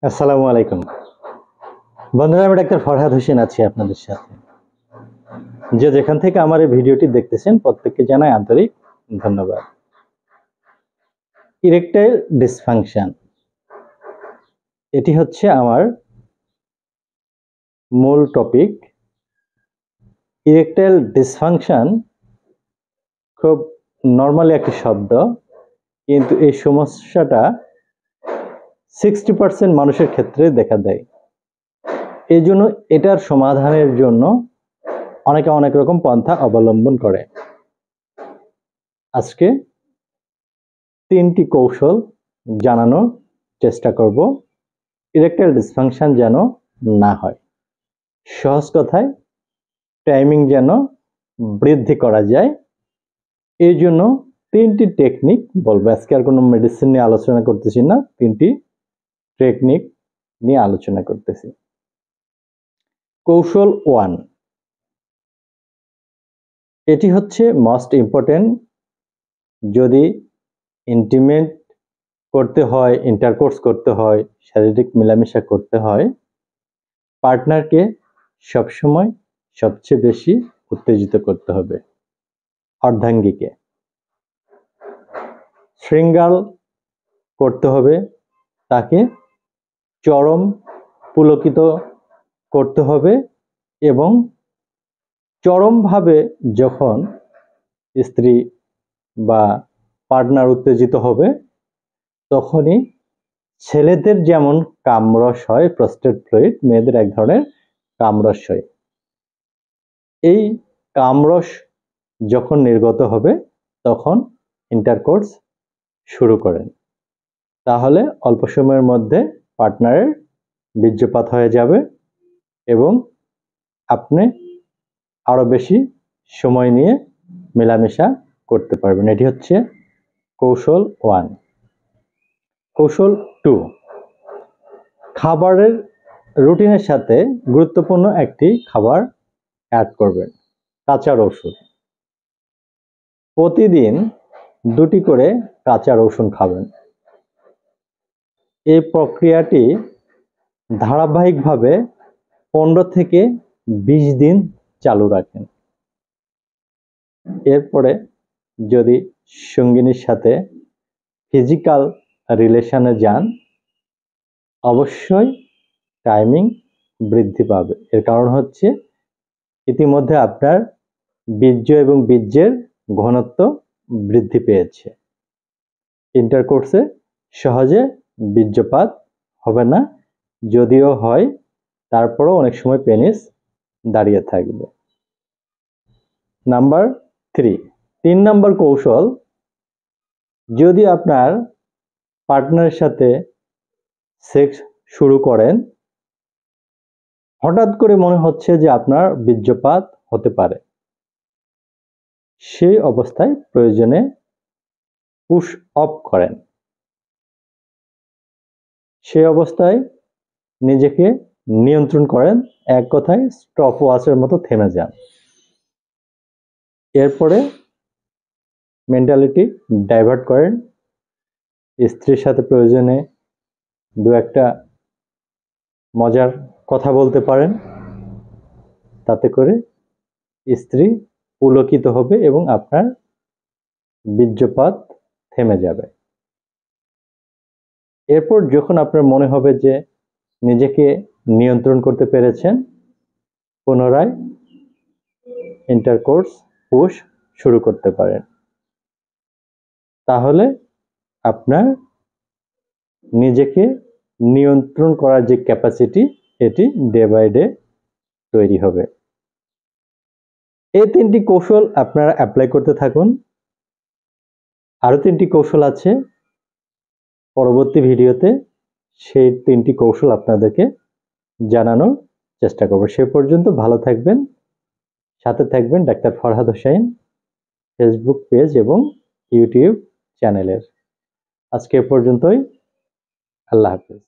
আসসালামু আলাইকুম বন্ধুরা, আমি ডাক্তার ফরহাদ হোসেন আছি আপনাদের সাথে। যে যেখান থেকে আমার এই ভিডিওটি দেখতেছেন প্রত্যেককে জানাই আন্তরিক ধন্যবাদ। ইরেকটাইল ডিসফাংশন, এটি হচ্ছে আমার মূল টপিক। ইরেকটাইল ডিসফাংশন খুব নর্মালি একটি শব্দ, কিন্তু এই সমস্যাটা 60% মানুষের ক্ষেত্রে দেখা দেয়। এই জন্য এটার সমাধানের জন্য অনেকে অনেক রকম পন্থা অবলম্বন করে। আজকে 3টি কৌশল জানানোর চেষ্টা করব ইরেকটাইল ডিসফাংশন যেন না হয়। সহজ কথায় টাইমিং যেন বৃদ্ধি করা যায়, এই জন্য 3টি টেকনিক বলবো। আজকে আর কোনো মেডিসিন নিয়ে আলোচনা করতেছি না, 3টি টেকনিক নিয়ে আলোচনা করতেছি। কৌশল 1, এটি হচ্ছে মোস্ট ইম্পর্টেন্ট। যদি ইন্টিমেট করতে হয়, ইন্টারকোর্স করতে হয়, শারীরিক মেলামেশা করতে হয়, পার্টনারকে সবসময় সবচেয়ে বেশি উত্তেজিত করতে হবে। অর্ধাঙ্গীকে শৃঙ্গাল করতে হবে, তাকে চরম পুলকিত করতে হবে এবং চরমভাবে যখন স্ত্রী বা পার্টনার উত্তেজিত হবে তখনই ছেলেদের যেমন কামরস হয়, প্রস্টেট ফ্লুইড, মেয়েদের এক ধরনের কামরস হয়। এই কামরস যখন নির্গত হবে তখন ইন্টারকোর্স শুরু করেন, তাহলে অল্প সময়ের মধ্যে পার্টনারের বীর্যপাত হয়ে যাবে এবং আপনি আরো বেশি সময় নিয়ে মেলামেশা করতে পারবেন। এটি হচ্ছে কৌশল 1। কৌশল 2, খাবারের রুটিনের সাথে গুরুত্বপূর্ণ একটি খাবার অ্যাড করবেন, কাঁচা রসুন। প্রতিদিন 2টি করে কাঁচা রসুন খাবেন। এই প্রক্রিয়াটি ধারাবাহিকভাবে 15 থেকে 20 দিন চালু রাখেন। এরপরে যদি সঙ্গিনীর সাথে ফিজিক্যাল রিলেশনে যান, অবশ্যই টাইমিং বৃদ্ধি পাবে। এর কারণ হচ্ছে ইতিমধ্যে আপনার বীর্য এবং বীর্যের ঘনত্ব বৃদ্ধি পেয়েছে। ইন্টারকোর্সে সহজে বীর্যপাত হবে না, যদিও হয় তারপরও অনেক সময় পেনিস দাঁড়িয়ে থাকবে। নাম্বার 3 নম্বর কৌশল, যদি আপনার পার্টনারের সাথে সেক্স শুরু করেন, হঠাৎ করে মনে হচ্ছে যে আপনার বীর্যপাত হতে পারে, সেই অবস্থায় প্রয়োজনে পুশ অফ করেন। সেই অবস্থায় নিজেকে নিয়ন্ত্রণ করেন, এক কথায় স্টপ ওয়াচের মতো থেমে যান। এরপরে মেন্টালিটি ডাইভার্ট করেন, স্ত্রীর সাথে প্রয়োজনে 2-1টা মজার কথা বলতে পারেন, তাতে করে স্ত্রী পুলকিত হবে এবং আপনার বীর্যপাত থেমে যাবে। এরপর যখন আপনার মনে হবে যে নিজেকে নিয়ন্ত্রণ করতে পেরেছেন, পুনরায় ইন্টারকোর্স পুশ শুরু করতে পারেন। তাহলে আপনার নিজেকে নিয়ন্ত্রণ করার যে ক্যাপাসিটি, এটি ডে বাই ডে তৈরি হবে। এই 3টি কৌশল আপনারা অ্যাপ্লাই করতে থাকুন। আরো 3টি কৌশল আছে, পরবর্তী ভিডিওতে সেই 3টি কৌশল আপনাদেরকে জানানোর চেষ্টা করব। সে পর্যন্ত ভালো থাকবেন, সাথে থাকবেন doctor Farhad Hossain Facebook page এবং ইউটিউব চ্যানেলের। আজকে এ পর্যন্তই। আল্লাহ হাফেজ।